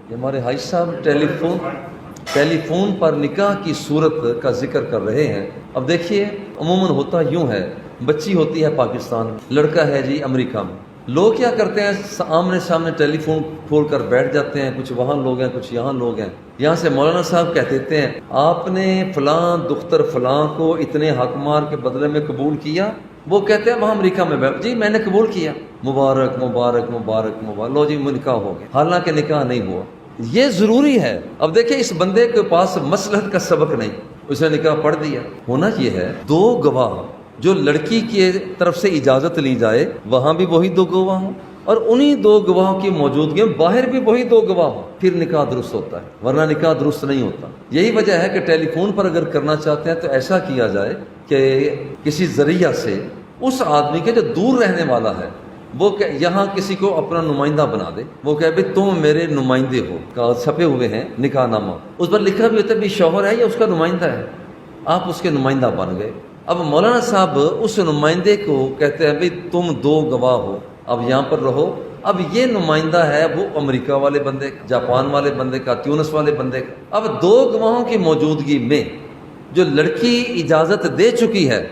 یہ ہمارے حاج صاحب ٹیلی فون پر نکاح کی صورت کا ذکر کر رہے ہیں۔ اب دیکھیے عموماً ہوتا یوں ہے، بچی ہوتی ہے پاکستان میں، لڑکا ہے جی امریکہ میں، لوگ کیا کرتے ہیں آمنے سامنے ٹیلی فون کھول کر بیٹھ جاتے ہیں، کچھ وہاں لوگ ہیں کچھ یہاں لوگ ہیں، یہاں سے مولانا صاحب کہتے دیتے ہیں آپ نے فلاں دختر فلاں کو اتنے حق مار کے بدلے میں قبول کیا، وہ کہتے ہیں وہاں امریکہ میں بیٹھ، جی میں نے قبول کیا، مبارک مبارک مبارک مبارک، لو جی نکاح ہو گیا، حالانکہ نکاح نہیں ہوا۔ یہ ضروری ہے۔ اب دیکھیں اس بندے کے پاس مصلحت کا سبق نہیں، اس نے نکاح پڑھ دیا۔ ہونا یہ ہے دو گواہ، جو لڑکی کی طرف سے اجازت لی جائے وہاں بھی وہی دو گواہ ہوں، اور انہی دو گواہوں کی موجودگی میں باہر بھی وہی دو گواہ ہوں، پھر نکاح درست ہوتا ہے، ورنہ نکاح درست نہیں ہوتا۔ یہی وجہ ہے کہ ٹیلی فون پر اگر کرنا چاہتے ہیں تو ایسا کیا جائے کہ کسی ذریعہ سے اس آدمی کے جو دور رہنے والا ہے وہ یہاں کسی کو اپنا نمائندہ بنا دے، وہ کہے بھائی تم میرے نمائندے ہو، کاغذ چھپے ہوئے ہیں نکاح نامہ، اس پر لکھا بھی ہوتا ہے بھی شوہر ہے یا اس کا نمائندہ ہے، آپ اس کے نمائندہ بن گئے۔ اب مولانا صاحب اس نمائندے کو کہتے ہیں بھائی تم دو گواہ ہو، اب یہاں پر رہو۔ اب یہ نمائندہ ہے وہ امریکہ والے بندے کا، جاپان والے بندے کا، تیونس والے بندے کا۔ اب دو گواہوں کی موجودگی میں جو لڑکی اجازت دے چکی ہے،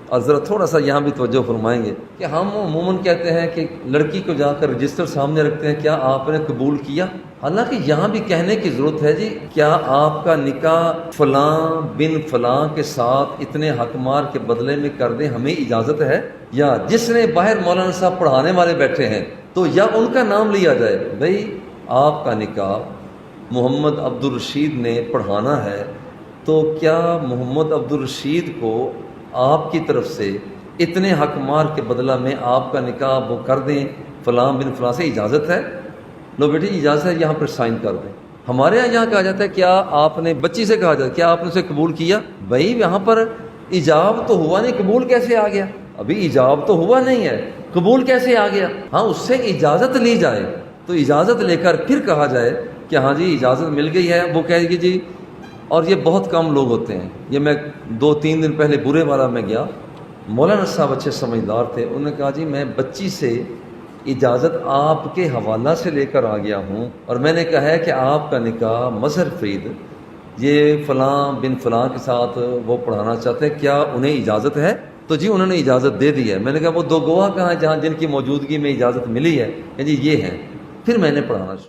اور ذرا تھوڑا سا یہاں بھی توجہ فرمائیں گے کہ ہم عموماً کہتے ہیں کہ لڑکی کو جا کر رجسٹر سامنے رکھتے ہیں، کیا آپ نے قبول کیا؟ حالانکہ یہاں بھی کہنے کی ضرورت ہے جی کیا آپ کا نکاح فلاں بن فلاں کے ساتھ اتنے حق مار کے بدلے میں کر دیں، ہمیں اجازت ہے؟ یا جس نے باہر مولانا صاحب پڑھانے والے بیٹھے ہیں تو یا ان کا نام لیا جائے، بھئی آپ کا نکاح محمد عبدالرشید نے پڑھانا ہے، تو کیا محمد عبدالرشید کو آپ کی طرف سے اتنے حق مار کے بدلہ میں آپ کا نکاح وہ کر دیں، فلاں بن فلاں سے اجازت ہے؟ لو بیٹی اجازت ہے، یہاں پر سائن کر دیں۔ ہمارے یہاں کہا جاتا ہے کیا آپ نے بچی سے کہا جاتا ہے کیا آپ نے اسے قبول کیا؟ بھائی یہاں پر ایجاب تو ہوا نہیں، قبول کیسے آ گیا؟ ابھی ایجاب تو ہوا نہیں ہے، قبول کیسے آ گیا؟ ہاں اس سے اجازت لی جائے تو اجازت لے کر پھر کہا جائے کہ ہاں جی اجازت مل گئی ہے، وہ کہے گی جی۔ اور یہ بہت کم لوگ ہوتے ہیں، یہ میں 2-3 دن پہلے برے والا میں گیا، مولانا صاحب اچھے سمجھدار تھے، انہوں نے کہا جی میں بچی سے اجازت آپ کے حوالہ سے لے کر آ گیا ہوں، اور میں نے کہا ہے کہ آپ کا نکاح مظہر فرید یہ فلاں بن فلاں کے ساتھ وہ پڑھانا چاہتے ہیں، کیا انہیں اجازت ہے؟ تو جی انہوں نے اجازت دے دی ہے۔ میں نے کہا وہ دو گواہ کہاں ہیں جہاں جن کی موجودگی میں اجازت ملی ہے؟ کہ جی یہ ہیں۔ پھر میں نے پڑھانا شروع